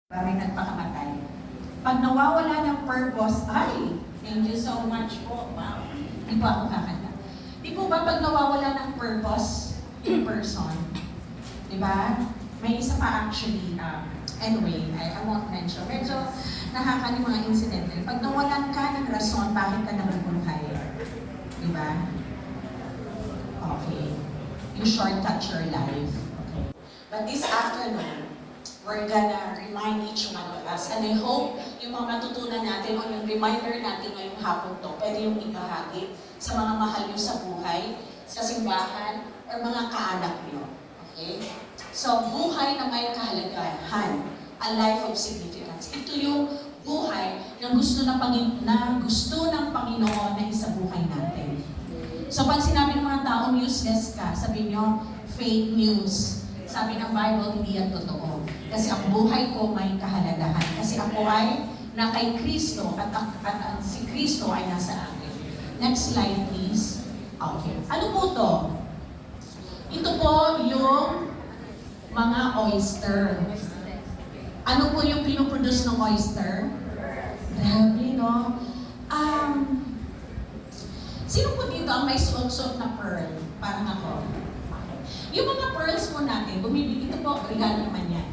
May nagpakamatay. Pag nawawala ng purpose, ay, thank you so much po. Wow. Di po ako kakanta. Di po ba pag nawawala ng purpose in person, di ba? May isa pa actually, anyway, I won't mention. Medyo nakakani mga incidental. Pag nawalan ka ng rason, bakit ka nabubuhay? Di ba? Okay. You shortcut your life. Okay. But this afternoon, we're gonna remind each one of us. And I hope yung mga matutunan natin o yung reminder natin ngayong hapon to, pwede yung ibahagi sa mga mahal nyo sa buhay, sa simbahan, or mga kaanak nyo. Okay? So, buhay na may kahalagahan, a life of significance. Ito yung buhay na gusto ng Panginoon na isa buhay natin. So, pag sinabi ng mga taong useless ka, sabi nyo, fake news. Sabi ng Bible, hindi yan totoo. Kasi ang buhay ko may kahalagahan. Kasi ako ay na kay Kristo at si Kristo ay nasa akin. Next slide, please. Okay. Ano po to? Ito po yung mga oyster. Ano po yung pinoproduce ng oyster? Grabe, no? Sino po dito ang may suot-suot na pearl? Parang ako. Yung mga pearls mo natin, bumibili, ito po, regalo naman yan.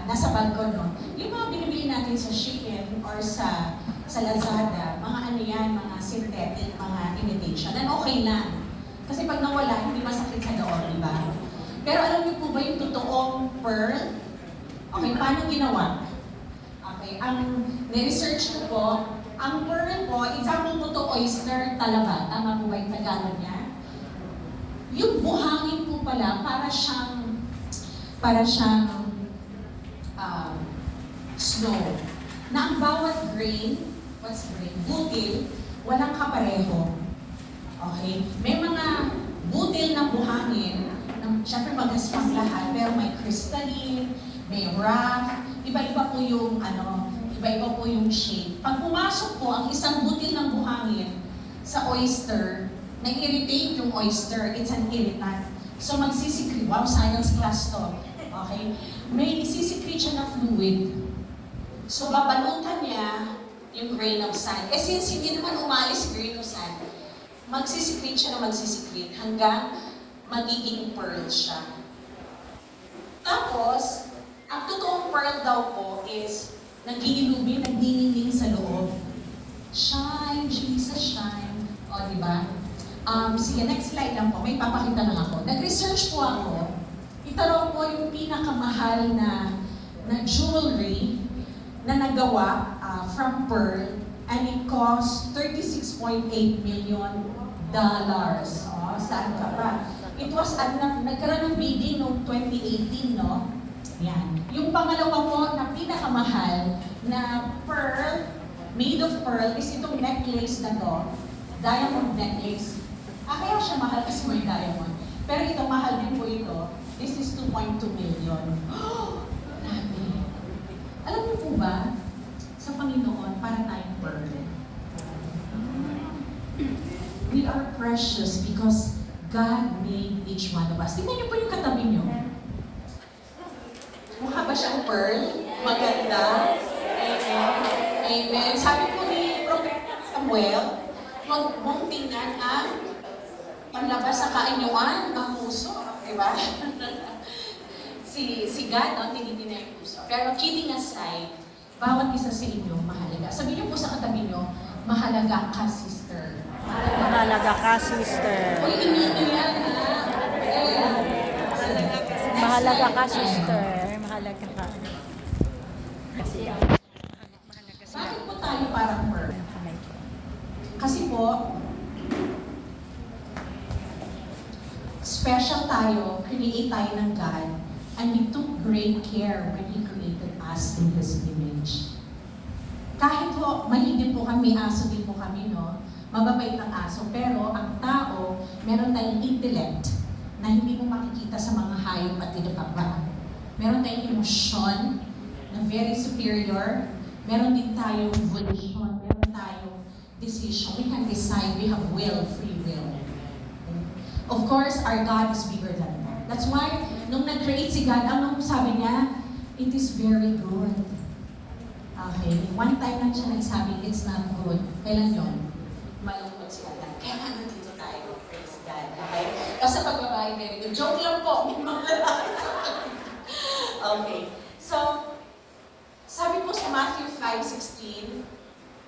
Nasa bag ko, no? Yung mga binibili natin sa Shein or sa Lazada, mga ano yan, mga synthetic, mga imitation, and okay lang. Kasi pag nawala, hindi masakit sa doon, di ba? Pero alam niyo po ba yung totoong pearl? Okay, paano ginawa? Okay, ang ni-research ko po, ang pearl po, example po to oyster talaba. Tama po ba yung Tagalog niya? Yung buhangin po pala, para siyang snow. Na ang bawat grain, what's grain? Butil, walang kapareho. Okay? May mga butil na buhangin, syempre magaspang lahat, pero may crystalline, may rough, iba-iba po yung iba-iba po yung shape. Pag pumasok po ang isang butil ng buhangin sa oyster, nag-irritate yung oyster, it's an irritant. So magsisikri, wow, science class to. Okay? May isisikri siya na fluid. So babalutan niya yung grain of sand. Eh since hindi naman umalis yung grain of sand, magsisikri siya na magsisikri hanggang magiging pearl siya. Tapos, ang totoong pearl daw po is nag-iilubin, nagdiningning sa loob. Shine, Jesus, shine. O, di ba? Sige, next slide lang po. May papakita lang ako. Nag-research po ako. Ito raw po yung pinakamahal na jewelry na nagawa from pearl, and it cost $36.8 million. Oh, saan ka pa? It was, nagkaroon ng bidding noong 2018, no? Yan. Yung pangalawa po na pinakamahal na pearl, made of pearl, is itong necklace na to. Diamond necklace. Kaya siya mahal kasi may diamond. Pero ito, mahal din po ito. This is 2.2 million. Oh! Grabe. Alam niyo po ba, sa Panginoon, para tayong pearl. We are precious because God made each one of us. Tingnan niyo po yung katabi niyo. Mukha ba siyang pearl? Maganda. Amen. Amen. Sabi po ni Prophet Samuel, huwag mong tingnan ang panlabas sa kainyuan, ang puso. Diba? si God, tinitin yung puso. Pero kidding aside, bawat isa sa inyo mahalaga. Sabi niyo po sa katabi niyo, mahalaga ka, sister. Mahalaga ka, sister. Uy, inino yan, ha? Mahalaga ka, sister. Mahalaga ka. Kasi bakit po tayo parang pearl? Kasi po, special tayo, create tayo ng God, and He took great care when He created us in His image. Kahit po, mahigit po kami, aso din po kami, no? Mababait ang aso, pero ang tao, meron tayong intellect na hindi mo makikita sa mga hayop at tinapagba. Meron tayong emosyon na very superior. Meron din tayong volition, meron tayong decision. We can decide, we have will, free will. Of course, our God is bigger than that. That's why, nung nag-create si God, ang sabi niya, It is very good. Okay. One time lang siya nagsabing, it's not good. Kailan yun? Malungkot si Adan. Kaya nga nandito tayo. Praise God. Okay? Kasi pagbabae, very good. Joke lang po. May mga lalaki. Okay. So, sabi po sa Matthew 5:16,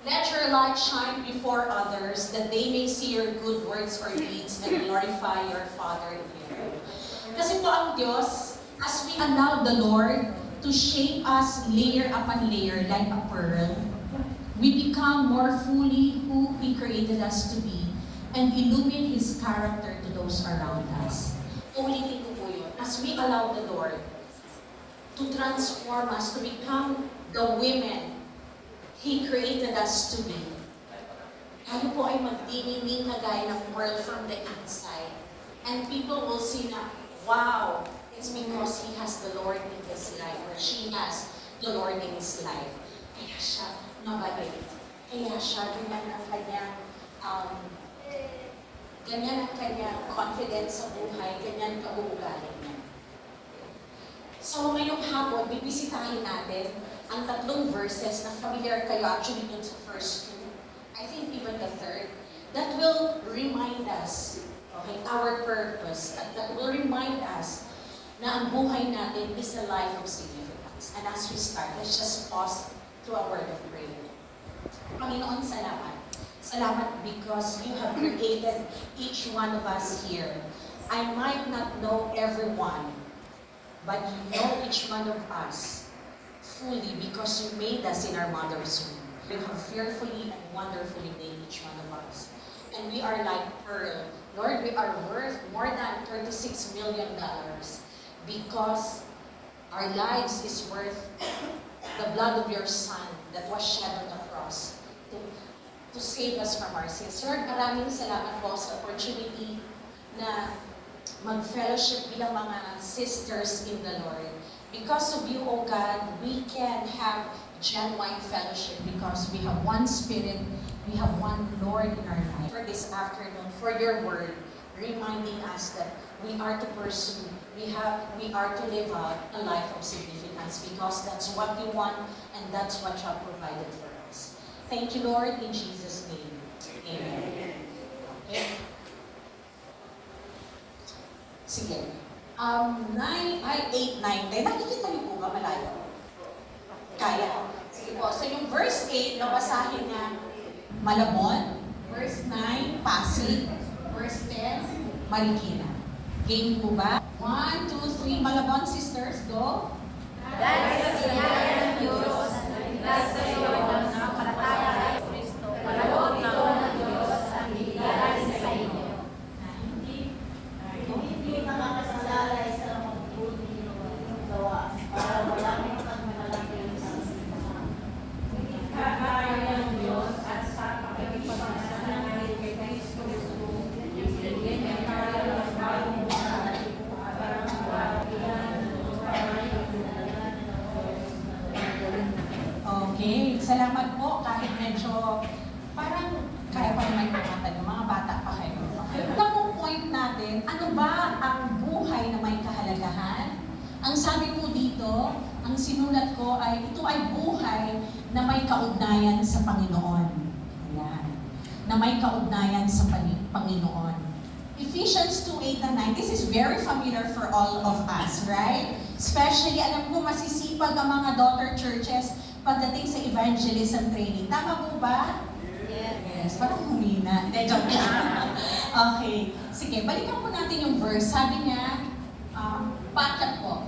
let your light shine before others, that they may see your good words or deeds and glorify your Father in heaven. Kasi po ang Diyos, as we allow the Lord to shape us layer upon layer like a pearl, we become more fully who He created us to be and illumine His character to those around us. Ulitin ko po yun. As we allow the Lord to transform us, to become the women He created us to be, tayo po ay magdiningning na gaya ng pearl from the inside. And people will see na, wow, it's because he has the Lord in his life, or she has the Lord in his life. Kaya siya mabait. Kaya siya ganyan ang kanyang confidence sa buhay, ganyan kauugali niya. So ngayong hapon, bibisitahin natin ang tatlong verses na familiar kayo actually dun sa first two, I think even the third, that will remind us, okay, our purpose, at that will remind us na ang buhay natin is a life of significance. And as we start, let's just pause to a word of prayer. Panginoon, salamat. Salamat because you have created each one of us here. I might not know everyone, but you know each one of us fully because you made us in our mother's womb. You have fearfully and wonderfully made each one of us. And we are like pearl. Lord, we are worth more than $36 million because our lives is worth the blood of your Son that was shed on the cross to save us from our sins. Lord, maraming salamat po sa opportunity na mag-fellowship bilang mga sisters in the Lord. Because of you, O God, we can have genuine fellowship because we have one Spirit, we have one Lord in our life. For this afternoon, for your word, reminding us that we are to pursue, we are to live out a life of significance because that's what you want and that's what you have provided for us. Thank you, Lord, in Jesus' name. Amen. Okay. Sige. 8, 9, 10. Nakikita niyo po ba malayo? Kaya. Sige po. So yung verse 8, nabasahin niya Malabon. Verse 9, Pasig. Verse 10, Marikina. Game po ba? 1, 2, 3. Malabon, sisters. Go. Dahil sa sinaya ng Diyos, nasa iyo ang nakapalataya kay Kristo. Malawag ito ng Diyos ang hihiyari sa inyo. Hindi makakasalalay sa magbuti ng gawa para walang pagmalaki sa simbahan. Kakaya ng Diyos at sa pakikipagsasanay kay Kristo ibigay niya tayo ng bagong buhay para mawagian Okay, salamat po. Kahit medyo parang kaya pa naman kumatan yung mga bata pa kayo. Ito pong point natin, ano ba ang buhay na may kahalagahan? Ang sabi po dito, ang sinulat ko ay ito ay buhay na may kaugnayan sa Panginoon. Ayan. Na may kaugnayan sa Panginoon. Ephesians 2:8 and 9, this is very familiar for all of us, right? Especially, alam ko, masisipag ang mga daughter churches pagdating sa evangelism training. Tama po ba? Yes. Parang humina. De, joke lang. Okay. Sige, balikan po natin yung verse. Sabi niya, pakat po,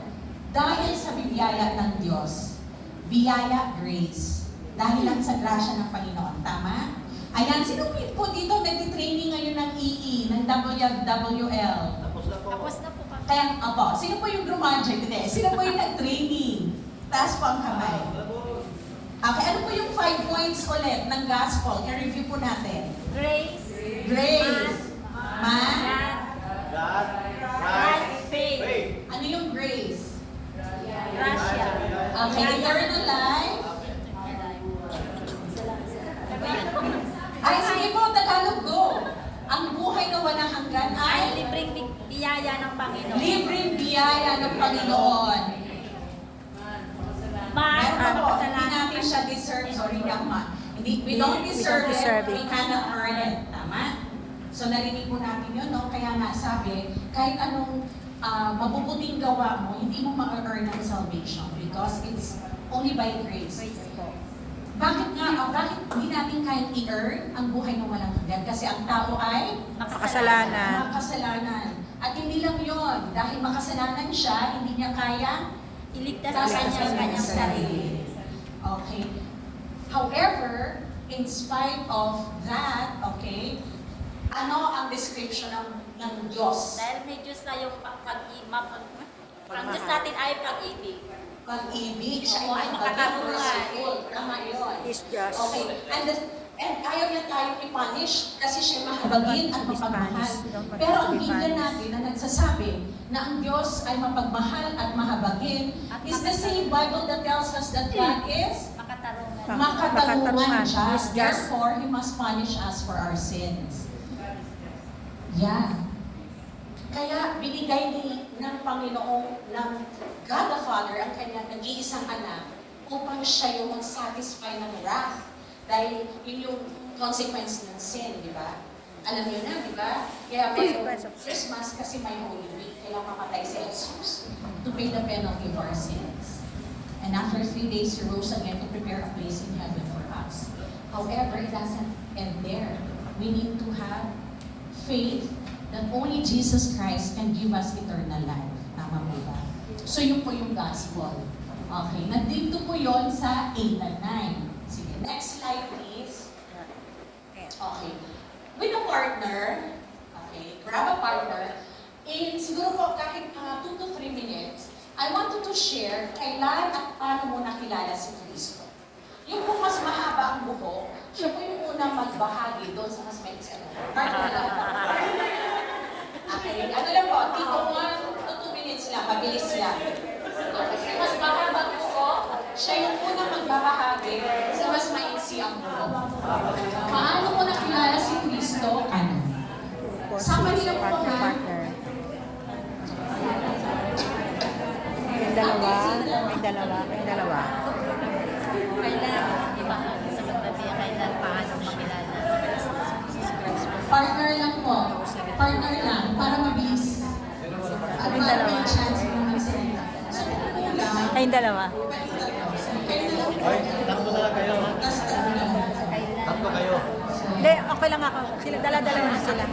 dahil sa biyaya ng Diyos, biyaya, grace. Dahil lang sa grasya ng Panginoon. Tama? Ayan, sino po dito nagtitraining ngayon ng EE, ng WWL? Tapos na po kami. Kaya, apo, sino po yung graduate? Hindi, sino po yung nag-training? Taas po ang kamay. Okay, ano po yung 5 points ulit ng gospel? I-review po natin. Grace. Grace. Man. God, Christ, faith. Ano yung grace? Gracia. Okay, eternal life. Ay, sige po, Tagalog go. Ang buhay na walang hanggan Ay, ay libreng biyaya ng Panginoon. libreng biyaya ng Panginoon. We don't deserve deserve it, it. we cannot earn it. Tama? So narinig po natin yun, no? Kaya nga sabi, kahit anong mabubuting gawa mo, hindi mo ma-earn ang salvation because it's only by grace. Praise po. Bakit hindi natin kayang i-earn ang buhay ng walang hanggan? Kasi ang tao ay Makasalanan. makasalanan. At hindi lang yon, dahil makasalanan siya, hindi niya kaya Iligtas sa kanyang sarili. Okay. However, in spite of that, okay, ano ang description ng Diyos? Dahil may Diyos tayong ang Diyos natin ay pag-ibig. Pag-ibig, siya Oo, ay ay makatarungan. merciful. Tama yun. Is just. Okay. And ayaw niya tayong i-punish kasi siya mahabagin at mapagmahal. Pero ang Biblia natin na nagsasabi na ang Diyos ay mapagmahal at mahabagin is the same Bible that tells us that God is Makatarungan. makatarungan siya. Is just. Therefore, He must punish us for our sins. Yeah. Kaya binigay ng Panginoong, ng God the Father, ang kanyang nag-iisang anak upang siya yung mag-satisfy ng wrath. Dahil yun yung consequence ng sin, di ba? Alam niyo na, di ba? Kaya may Christmas kasi may Holy Week. Kailang mamatay si Jesus to pay the penalty of our sins. And after 3 days, He rose again to prepare a place in heaven for us. However, it doesn't end there. We need to have faith that only Jesus Christ can give us eternal life. Tama po ba? So yun po yung gospel. Okay, nandito po yon sa 8 and 9. Sige, next slide please. Okay. With a partner, okay, grab a partner, siguro po kahit 2 to 3 minutes, I wanted to share kailan at paano mo nakilala si Kristo. Yung po mas mahaba ang buhok, siya po yung unang magbahagi doon sa mas may partner lang. Okay, ano lang po, tipo 1 to 2 minutes lang, mabilis lang. Okay, mas mahaba ang buhok, siya yung unang magbabahagi sa mas maiksi ang buhok. Paano mo nakilala si Kristo? Ano? Sama niyo po ha. Partner. May dalawa. Kailan, di ba? Sa katabi, kailan paano makilala sa Jesus Christ? Partner lang po. Partner lang, para mabilis. At May para dalawa. may chance mo magsalita. So, kung kulang, Kayong dalawa. kayo na lang po. Ay, tatlo na lang kayo. Tapos tatlo na lang. Tatlo kayo. Hindi, okay lang ako. Sila, dala-dala na sila.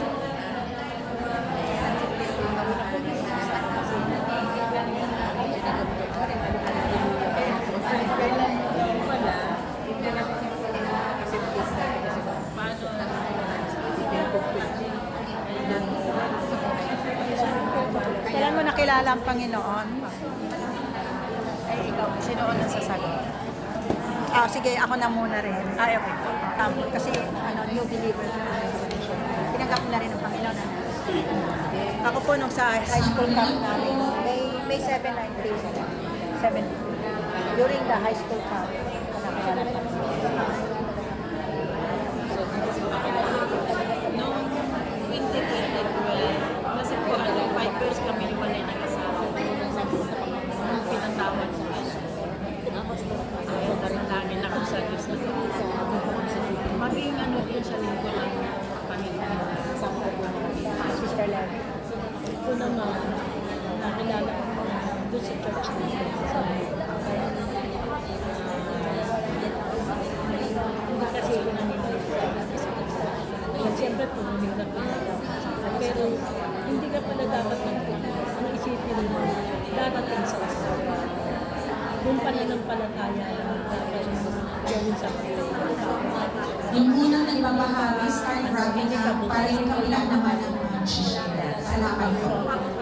Kailan mo nakilala ang Panginoon? Ay, ikaw, sino ang sasagot? Sige, ako na muna rin. Ay, okay. Kasi, new believer. Tinanggap na rin ng Panginoon. Ako po nung sa high school camp namin, May 7, 1970. During the high school camp, nakilala ng Panginoon. Nung integrated well, kasi po 5 years kami wala nag-asawa. Nung pinatawad sa Yesu. Ayaw na rin namin ako sa Diyos na maging din sa linggo ng Panginoon. Sister Levy. Ito naman, nakilala ko doon sa church natin. Hindi kasi ako naniniwala. Siyempre po, hindi na pero hindi ka pala dapat ang isipin mo darating sa usapan. Kung pananampalataya lang dapat gawin sa Yung unang nagbabahagi, start wrapping up para yung kabila naman ang mag-share. Salamat po.